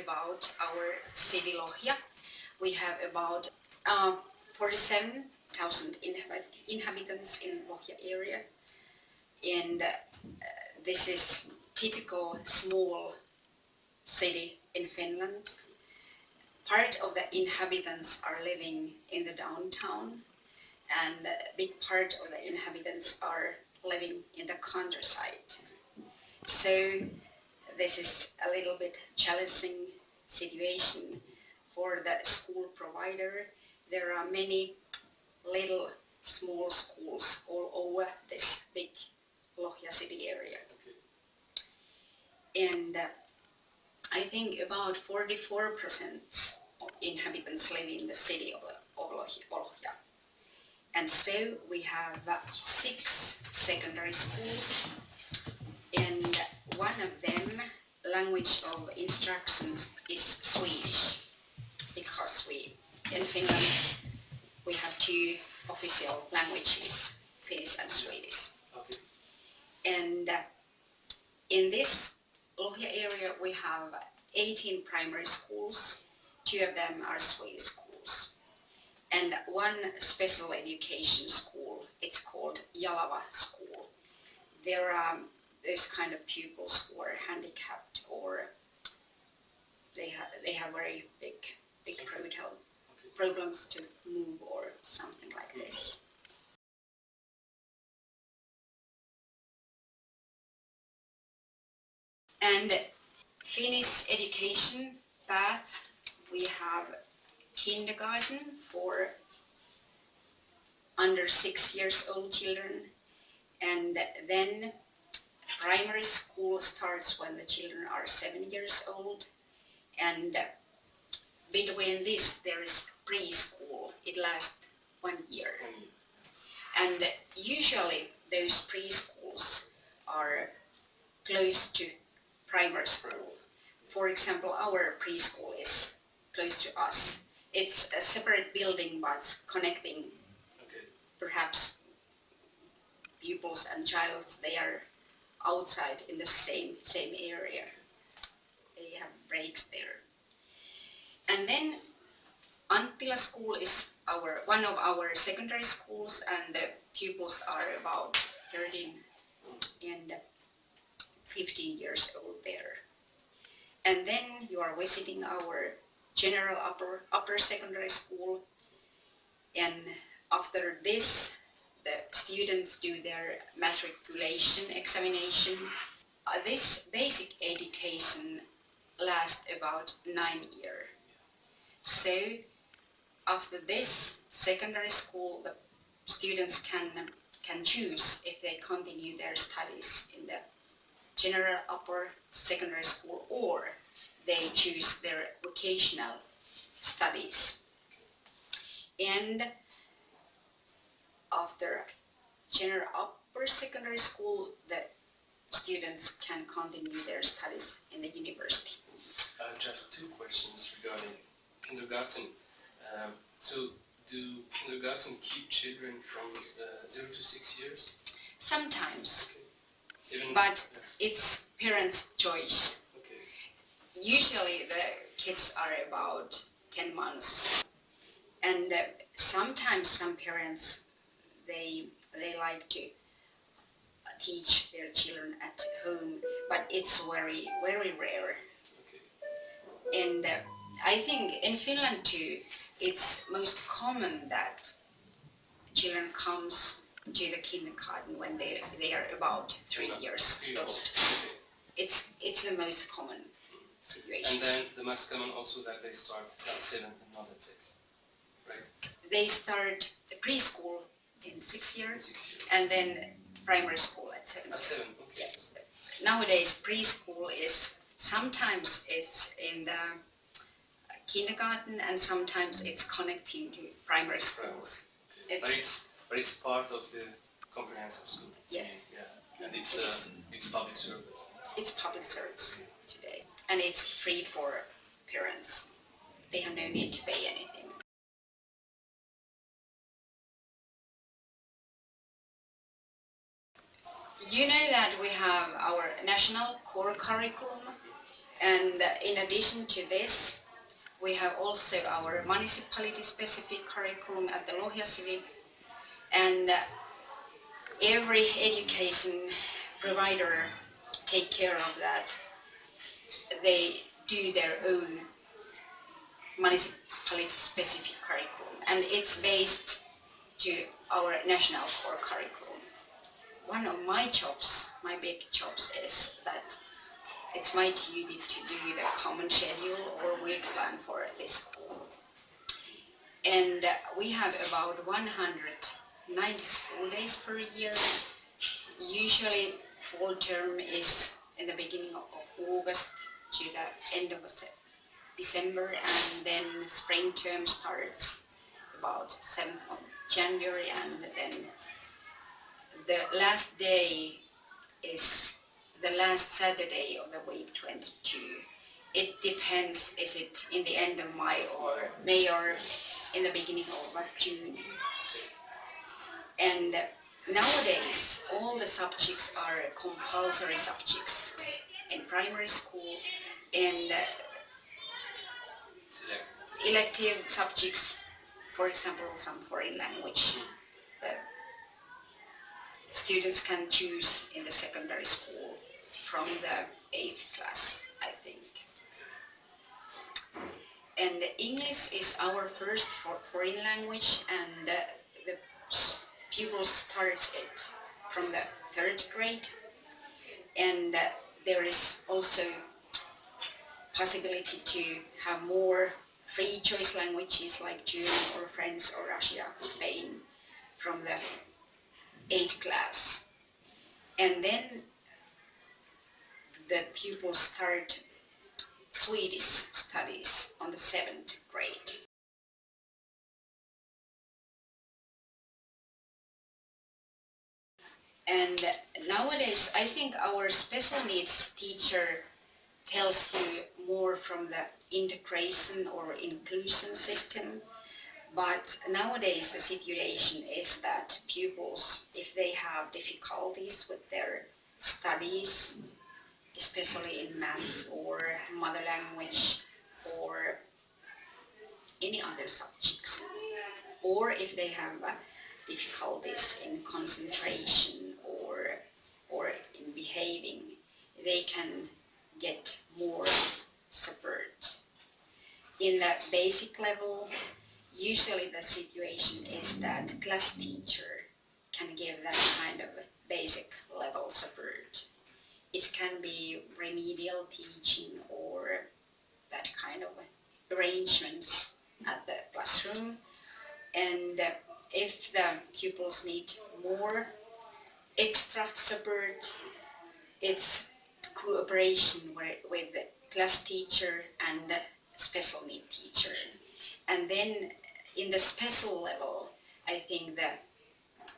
about our city Lohja. We have about 47,000 inhabitants in Lohja area, and this is typical small city in Finland. Part of the inhabitants are living in the downtown, and a big part of the inhabitants are living in the countryside. So this is a little bit challenging situation for the school provider. There are many little small schools all over this big Lohja city area. Okay. And I think about 44% of inhabitants live in the city of Lohja. And so we have 6 secondary schools, and one of them, language of instructions, is Swedish, because in Finland we have 2 official languages, Finnish and Swedish. Okay. And in this Lohja area we have 18 primary schools, 2 of them are Swedish schools, and 1 special education school. It's called Jalava School. There are those kind of pupils who are handicapped, or they have very big problems to move or something like this. And Finnish education path, we have kindergarten for under 6 years old children, and then primary school starts when the children are 7 years old, and between this there is preschool. It lasts 1 year, and usually those preschools are close to primary school. For example, our preschool is close to us. It's a separate building, but connecting perhaps pupils and childs. They are outside in the same area. They have breaks there. And then Anttila School is one of our secondary schools, and the pupils are about 13 and 15 years old there. And then you are visiting our general upper secondary school, and after this the students do their matriculation examination. This basic education lasts about 9 years. So after this secondary school, the students can choose if they continue their studies in the general upper secondary school, or they choose their vocational studies. And after general upper secondary school, the students can continue their studies in the university. I have just 2 questions regarding kindergarten. So do kindergarten keep children from 0 to 6 years? Sometimes. Okay. But it's parents' choice. Okay. Usually the kids are about 10 months, and sometimes some parents they like to teach their children at home, but it's very rare. Okay. And I think in Finland too, it's most common that children comes to the kindergarten when they are about 3 years old. It's the most common situation. And then the most common also that they start at 7 and not at 6, right? They start the preschool in 6 years, and then primary school at 7. At 7, okay. Yeah. Nowadays preschool is sometimes it's in the kindergarten, and sometimes it's connecting to primary schools. Okay. But it's part of the comprehensive school. Yeah. And it's public service. It's public service today, and it's free for parents. They have no need to pay anything. You know that we have our national core curriculum, And in addition to this, we have also our municipality-specific curriculum at the Lohja city, and every education provider take care of that. They do their own municipality-specific curriculum, and it's based to our national core curriculum. One of my jobs, my big jobs, is that it's my duty to do the common schedule or week plan for this school. And we have about 190 school days per year. Usually fall term is in the beginning of August to the end of December, and then spring term starts about 7th of January, and then the last day is the last Saturday of the week 22. It depends, is it in the end of May or in the beginning of June. And nowadays all the subjects are compulsory subjects in primary school, and elective subjects, for example some foreign language, the students can choose in the secondary school from the 8th class, I think. And English is our first foreign language, and the pupils start it from the 3rd grade. And there is also possibility to have more free choice languages like German or French or Russia, Spain from the 8th class. And then the pupils start Swedish studies on the 7th grade. And nowadays I think our special needs teacher tells you more from the integration or inclusion system. But nowadays the situation is that pupils, if they have difficulties with their studies, especially in math or mother language or any other subjects, or if they have difficulties in concentration or in behaving, they can get more support. In the basic level, usually the situation is that class teacher can give that kind of basic level support. It can be remedial teaching or that kind of arrangements at the classroom. And if the pupils need more extra support, it's cooperation with the class teacher and the special need teacher. And then in the special level, I think the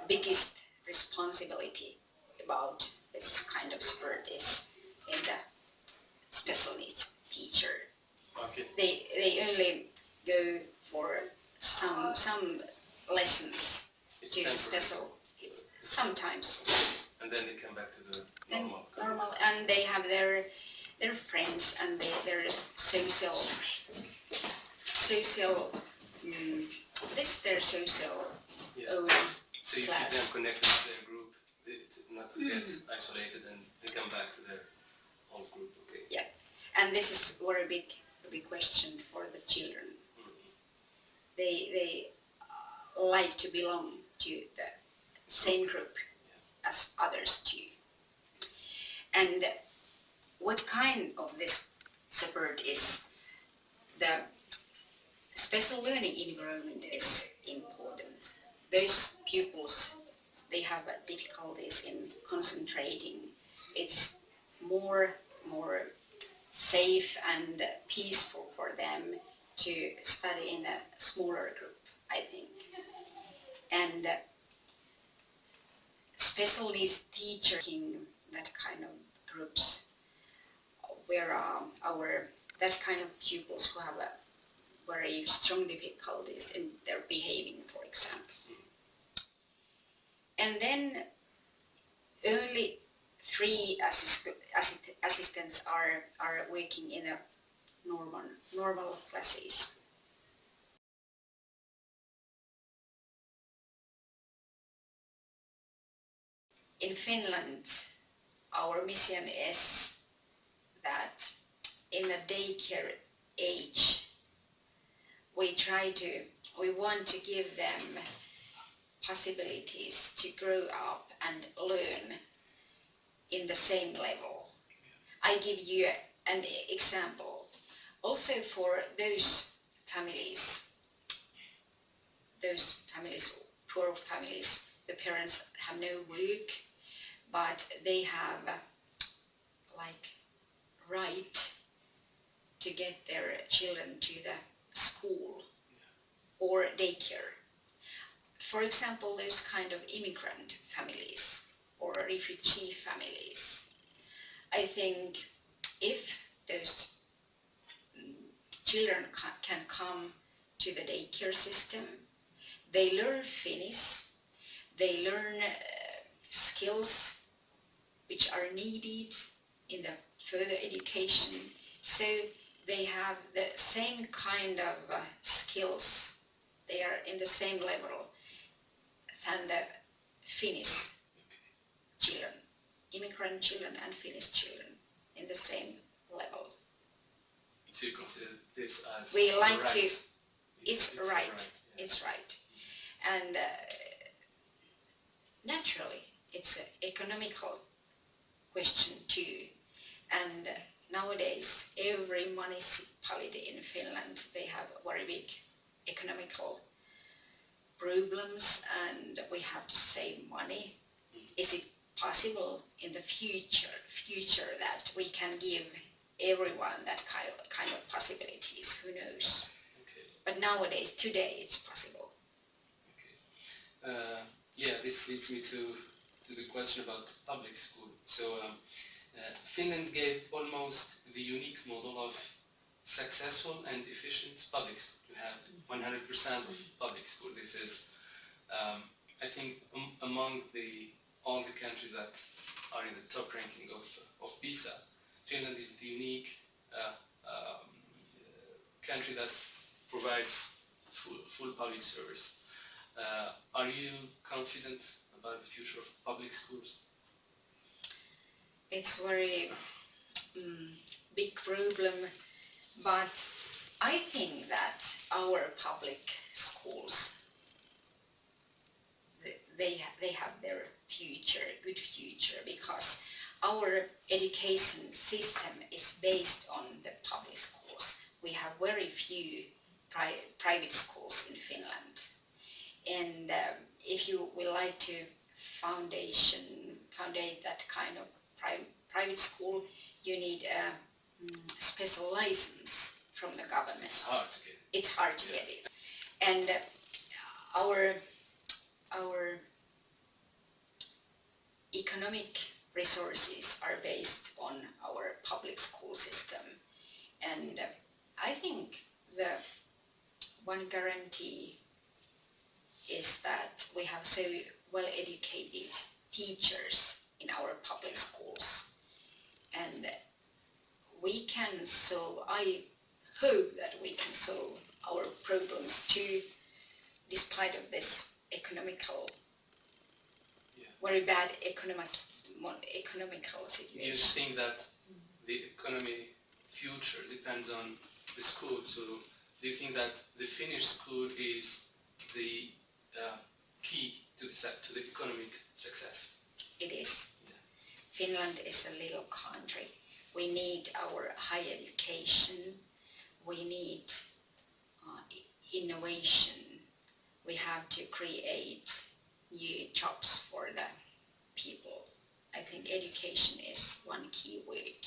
biggest responsibility about this kind of support is in the special needs teacher. Okay. They only go for some lessons It's to the temporary. special, sometimes. And then they come back to the normal. Normal, and they have their friends and their social this is their social Yeah. own So you class. keep them connected to their group, not to get isolated, and they come back to their old group. Okay. Yeah, and this is a big question for the children. They like to belong to the same group as others too. And what kind of this support is? The special learning environment is important. Those pupils, they have difficulties in concentrating. It's more safe and peaceful for them to study in a smaller group, I think. And special needs teaching that kind of groups where that kind of pupils who have very strong difficulties in their behaving, for example. And then only 3 assistants are working in a normal classes. In Finland, our mission is that in the daycare age, we want to give them possibilities to grow up and learn in the same level. I give you an example. Also for those families, poor families, the parents have no work, but they have right to get their children to the school or daycare. For example, those kind of immigrant families or refugee families. I think if those children can come to the daycare system, they learn Finnish, they learn skills which are needed in the further education, so they have the same kind of skills, they are in the same level than the Finnish children, immigrant children and Finnish children in the same level. So you consider this as we like right. to, it's right, yeah. it's right. And naturally, it's an economical question too. And nowadays, every municipality in Finland, they have very big economical problems and we have to save money. Is it possible in the future that we can give everyone that kind of possibilities? Who knows? Okay. But nowadays, today, it's possible. Okay. This leads me to the question about public school. So Finland gave almost the unique model of successful and efficient public school. You have 100% of public school. This is, I think, among all the countries that are in the top ranking of PISA, Finland is the unique country that provides full public service. Are you confident about the future of public schools? It's very big problem, but I think that our public schools, they have their good future, because our education system is based on the public schools. We have very few private schools in Finland. And if you would like to foundate that kind of private school, you need a special license from the government. It's hard to get it. It's hard to get it. And our economic resources are based on our public school system. And I think the one guarantee is that we have so well-educated teachers in our public schools. And we can solve, I hope that we can solve our problems too, despite of this very bad economical situation. Do you think that the economy future depends on the school? So do you think that the Finnish school is the key to the economic success? It is. Yeah. Finland is a little country. We need our higher education. We need innovation. We have to create new jobs for the people. I think education is one key word.